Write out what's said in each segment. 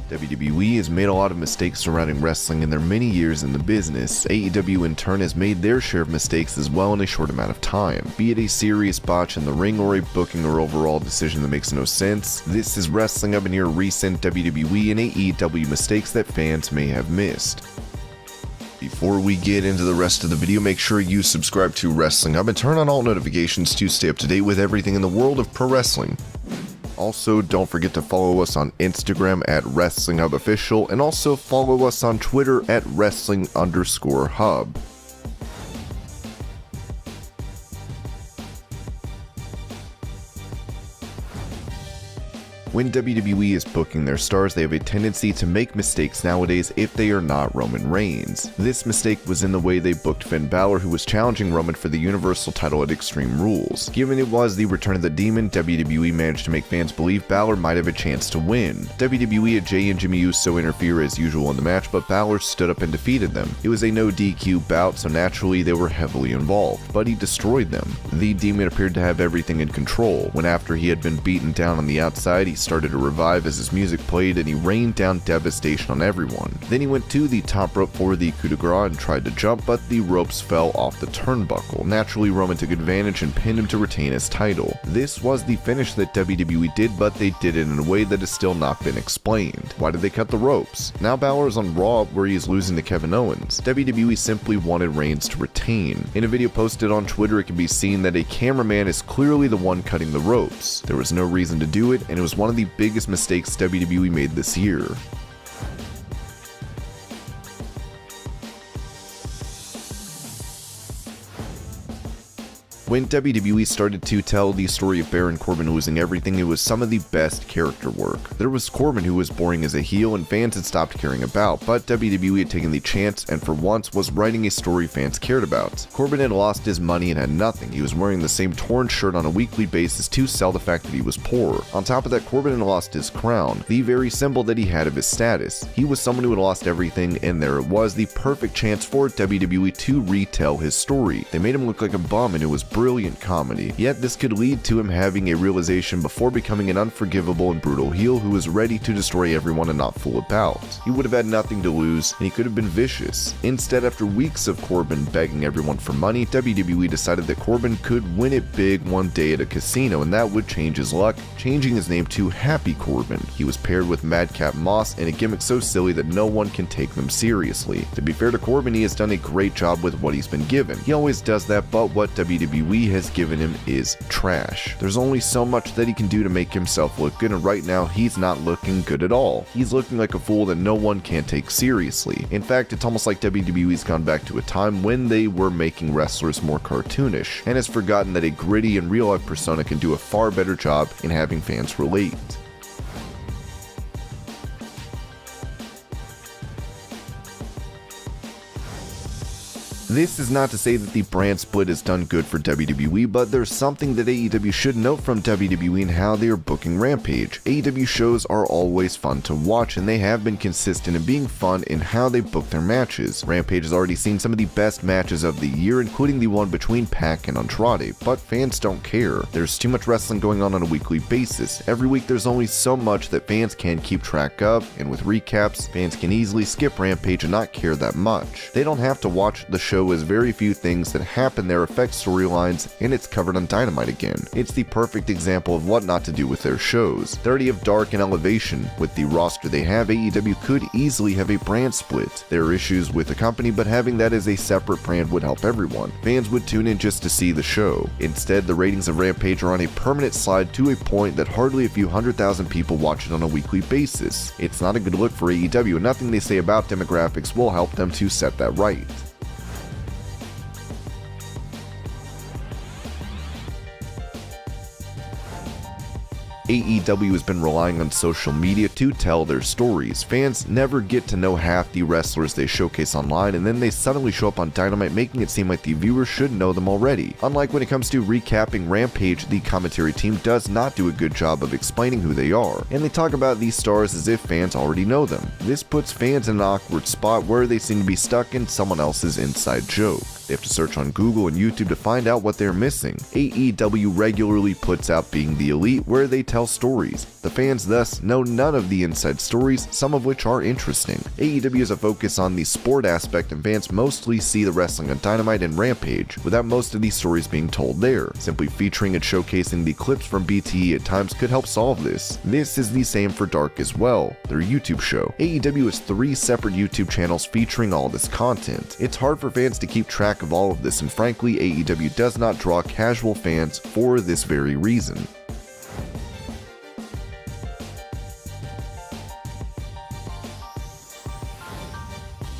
WWE has made a lot of mistakes surrounding wrestling in their many years in the business. AEW in turn has made their share of mistakes as well in a short amount of time. Be it a serious botch in the ring or a booking or overall decision that makes no sense, this is Wrestling Up, and your recent WWE and AEW mistakes that fans may have missed. Before we get into the rest of the video, make sure you subscribe to Wrestling Up and turn on all notifications to stay up to date with everything in the world of pro wrestling. Also, don't forget to follow us on Instagram at WrestlingHubOfficial, and also follow us on Twitter at Wrestling_Hub. When WWE is booking their stars, they have a tendency to make mistakes nowadays if they are not Roman Reigns. This mistake was in the way they booked Finn Balor, who was challenging Roman for the Universal title at Extreme Rules. Given it was the Return of the Demon, WWE managed to make fans believe Balor might have a chance to win. WWE had Jey and Jimmy Uso interfere as usual in the match, but Balor stood up and defeated them. It was a no DQ bout, so naturally they were heavily involved, but he destroyed them. The Demon appeared to have everything in control, when after he had been beaten down on the outside, he started to revive as his music played and he rained down devastation on everyone. Then he went to the top rope for the coup de grace and tried to jump, but the ropes fell off the turnbuckle. Naturally, Roman took advantage and pinned him to retain his title. This was the finish that WWE did, but they did it in a way that has still not been explained. Why did they cut the ropes? Now Balor is on Raw where he is losing to Kevin Owens. WWE simply wanted Reigns to retain. In a video posted on Twitter, it can be seen that a cameraman is clearly the one cutting the ropes. There was no reason to do it, and it was one of the biggest mistakes WWE made this year. When WWE started to tell the story of Baron Corbin losing everything, it was some of the best character work. There was Corbin, who was boring as a heel and fans had stopped caring about, but WWE had taken the chance and for once was writing a story fans cared about. Corbin had lost his money and had nothing. He was wearing the same torn shirt on a weekly basis to sell the fact that he was poor. On top of that, Corbin had lost his crown, the very symbol that he had of his status. He was someone who had lost everything, and there it was, the perfect chance for WWE to retell his story. They made him look like a bum, and it was brilliant comedy. Yet this could lead to him having a realization before becoming an unforgivable and brutal heel who was ready to destroy everyone and not fool about. He would have had nothing to lose, and he could have been vicious. Instead, after weeks of Corbin begging everyone for money, WWE decided that Corbin could win it big one day at a casino, and that would change his luck, changing his name to Happy Corbin. He was paired with Madcap Moss in a gimmick so silly that no one can take them seriously. To be fair to Corbin, he has done a great job with what he's been given. He always does that, but what WWE has given him is trash. There's only so much that he can do to make himself look good, and right now he's not looking good at all. He's looking like a fool that no one can take seriously. In fact, it's almost like WWE's gone back to a time when they were making wrestlers more cartoonish, and has forgotten that a gritty and real-life persona can do a far better job in having fans relate. This is not to say that the brand split has done good for WWE, but there's something that AEW should note from WWE and how they are booking Rampage. AEW shows are always fun to watch, and they have been consistent in being fun in how they book their matches. Rampage has already seen some of the best matches of the year, including the one between Pac and Andrade, but fans don't care. There's too much wrestling going on a weekly basis. Every week there's only so much that fans can keep track of, and with recaps, fans can easily skip Rampage and not care that much. They don't have to watch the show as very few things that happen there affect storylines, and it's covered on Dynamite again. It's the perfect example of what not to do with their shows. They already have Dark and Elevation. With the roster they have, AEW could easily have a brand split. There are issues with the company, but having that as a separate brand would help everyone. Fans would tune in just to see the show. Instead, the ratings of Rampage are on a permanent slide to a point that hardly a few 100,000 people watch it on a weekly basis. It's not a good look for AEW, and nothing they say about demographics will help them to set that right. AEW has been relying on social media to tell their stories. Fans never get to know half the wrestlers they showcase online, and then they suddenly show up on Dynamite, making it seem like the viewers should know them already. Unlike when it comes to recapping Rampage, the commentary team does not do a good job of explaining who they are, and they talk about these stars as if fans already know them. This puts fans in an awkward spot where they seem to be stuck in someone else's inside joke. They have to search on Google and YouTube to find out what they're missing. AEW regularly puts out Being the Elite, where they tell stories. The fans thus know none of the inside stories, some of which are interesting. AEW is a focus on the sport aspect, and fans mostly see the wrestling on Dynamite and Rampage, without most of these stories being told there. Simply featuring and showcasing the clips from BTE at times could help solve this. This is the same for Dark as well, their YouTube show. AEW has 3 separate YouTube channels featuring all this content. It's hard for fans to keep track of all of this, and frankly, AEW does not draw casual fans for this very reason.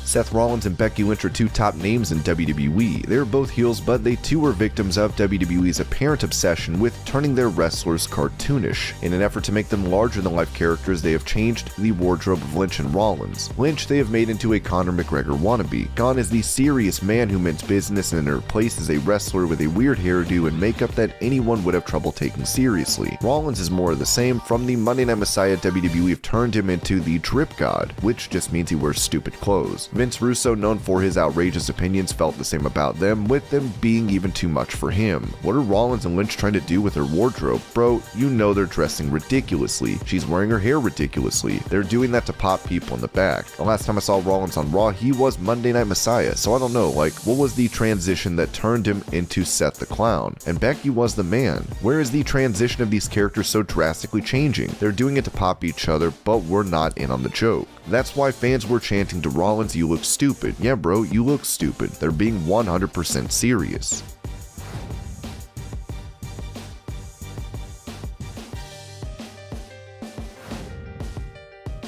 Seth Rollins and Becky Lynch are 2 top names in WWE. They are both heels, but they too were victims of WWE's apparent obsession with turning their wrestlers cartoonish. In an effort to make them larger-than-life characters, they have changed the wardrobe of Lynch and Rollins. Lynch they have made into a Conor McGregor wannabe. Gone is the serious man who meant business, and in her place is a wrestler with a weird hairdo and makeup that anyone would have trouble taking seriously. Rollins is more of the same. From the Monday Night Messiah, WWE have turned him into the drip god, which just means he wears stupid clothes. Vince Russo, known for his outrageous opinions, felt the same about them, with them being even too much for him. What are Rollins and Lynch trying to do with her wardrobe? Bro, you know they're dressing ridiculously. She's wearing her hair ridiculously. They're doing that to pop people in the back. The last time I saw Rollins on Raw, he was Monday Night Messiah, so I don't know, like, what was the transition that turned him into Seth the Clown? And Becky was the man. Where is the transition of these characters so drastically changing? They're doing it to pop each other, but we're not in on the joke. That's why fans were chanting to Rollins, "You look stupid." Yeah, bro, you look stupid. They're being 100% serious.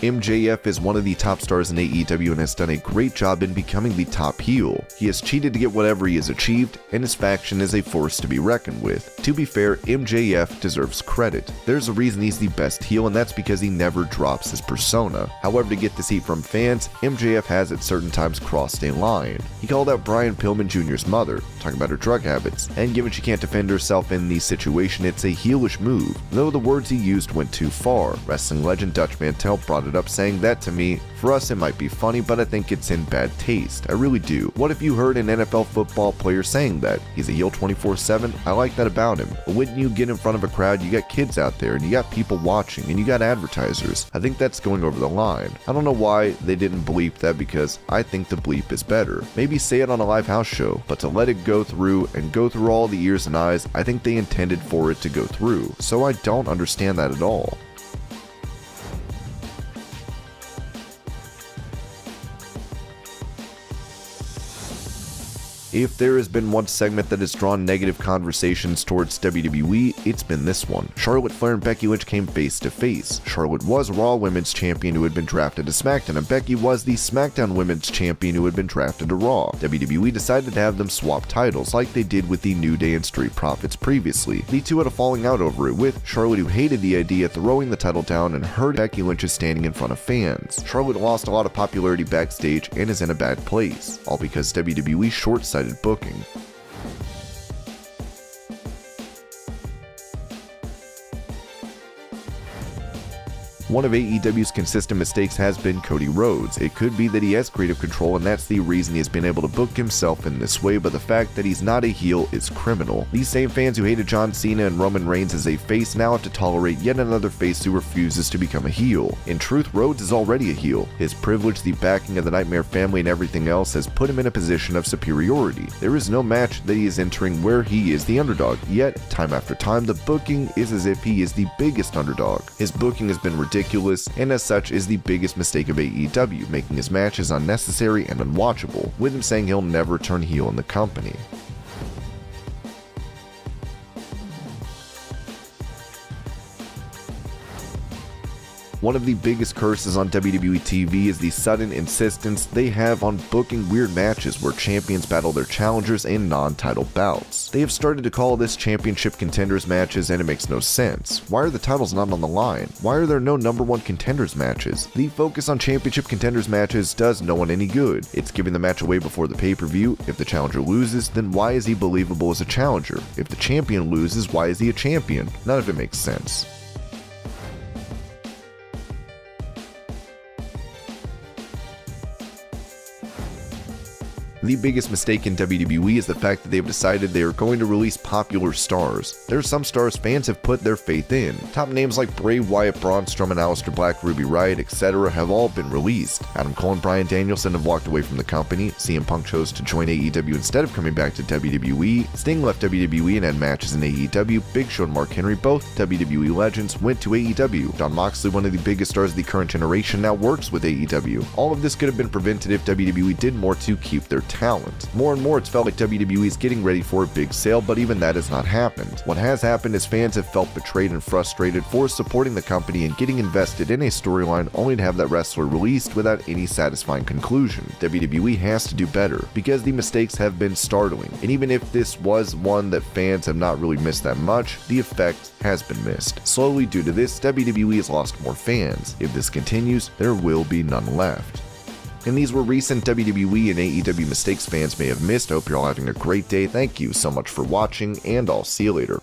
MJF is one of the top stars in AEW and has done a great job in becoming the top heel. He has cheated to get whatever he has achieved, and his faction is a force to be reckoned with. To be fair, MJF deserves credit. There's a reason he's the best heel, and that's because he never drops his persona. However, to get this heat from fans, MJF has at certain times crossed a line. He called out Brian Pillman Jr.'s mother, talking about her drug habits, and given she can't defend herself in the situation, it's a heelish move, though the words he used went too far. Wrestling legend Dutch Mantel brought it up, saying that to me, for us it might be funny, but I think it's in bad taste. I really do. What if you heard an NFL football player saying that? He's a heel 24/7, I like that about him. But when you get in front of a crowd, you got kids out there, and you got people watching, and you got advertisers. I think that's going over the line. I don't know why they didn't bleep that, because I think the bleep is better. Maybe say it on a live house show, but to let it go through and go through all the ears and eyes, I think they intended for it to go through. So I don't understand that at all. If there has been one segment that has drawn negative conversations towards WWE, it's been this one. Charlotte Flair and Becky Lynch came face to face. Charlotte was Raw Women's Champion who had been drafted to SmackDown, and Becky was the SmackDown Women's Champion who had been drafted to Raw. WWE decided to have them swap titles, like they did with the New Day and Street Profits previously. The two had a falling out over it, with Charlotte, who hated the idea, throwing the title down and hurt Becky Lynch's standing in front of fans. Charlotte lost a lot of popularity backstage and is in a bad place, all because WWE's short-sighted booking. One of AEW's consistent mistakes has been Cody Rhodes. It could be that he has creative control, and that's the reason he has been able to book himself in this way, but the fact that he's not a heel is criminal. These same fans who hated John Cena and Roman Reigns as a face now have to tolerate yet another face who refuses to become a heel. In truth, Rhodes is already a heel. His privilege, the backing of the Nightmare family, and everything else has put him in a position of superiority. There is no match that he is entering where he is the underdog, yet time after time the booking is as if he is the biggest underdog. His booking has been ridiculous, and as such is the biggest mistake of AEW, making his matches unnecessary and unwatchable, with him saying he'll never turn heel in the company. One of the biggest curses on WWE TV is the sudden insistence they have on booking weird matches where champions battle their challengers in non-title bouts. They have started to call this championship contenders matches, and it makes no sense. Why are the titles not on the line? Why are there no number one contenders matches? The focus on championship contenders matches does no one any good. It's giving the match away before the pay-per-view. If the challenger loses, then why is he believable as a challenger? If the champion loses, why is he a champion? None of it makes sense. The biggest mistake in WWE is the fact that they've decided they are going to release popular stars. There are some stars fans have put their faith in. Top names like Bray Wyatt, Braun Strowman, Aleister Black, Ruby Riott, etc. have all been released. Adam Cole and Bryan Danielson have walked away from the company. CM Punk chose to join AEW instead of coming back to WWE. Sting left WWE and had matches in AEW. Big Show and Mark Henry, both WWE legends, went to AEW. Jon Moxley, one of the biggest stars of the current generation, now works with AEW. All of this could have been prevented if WWE did more to keep their talent. More and more, it's felt like WWE is getting ready for a big sale, but even that has not happened. What has happened is fans have felt betrayed and frustrated for supporting the company and getting invested in a storyline only to have that wrestler released without any satisfying conclusion. WWE has to do better, because the mistakes have been startling, and even if this was one that fans have not really missed that much, the effect has been missed. Slowly, due to this, WWE has lost more fans. If this continues, there will be none left. And these were recent WWE and AEW mistakes fans may have missed. I hope you're all having a great day. Thank you so much for watching, and I'll see you later.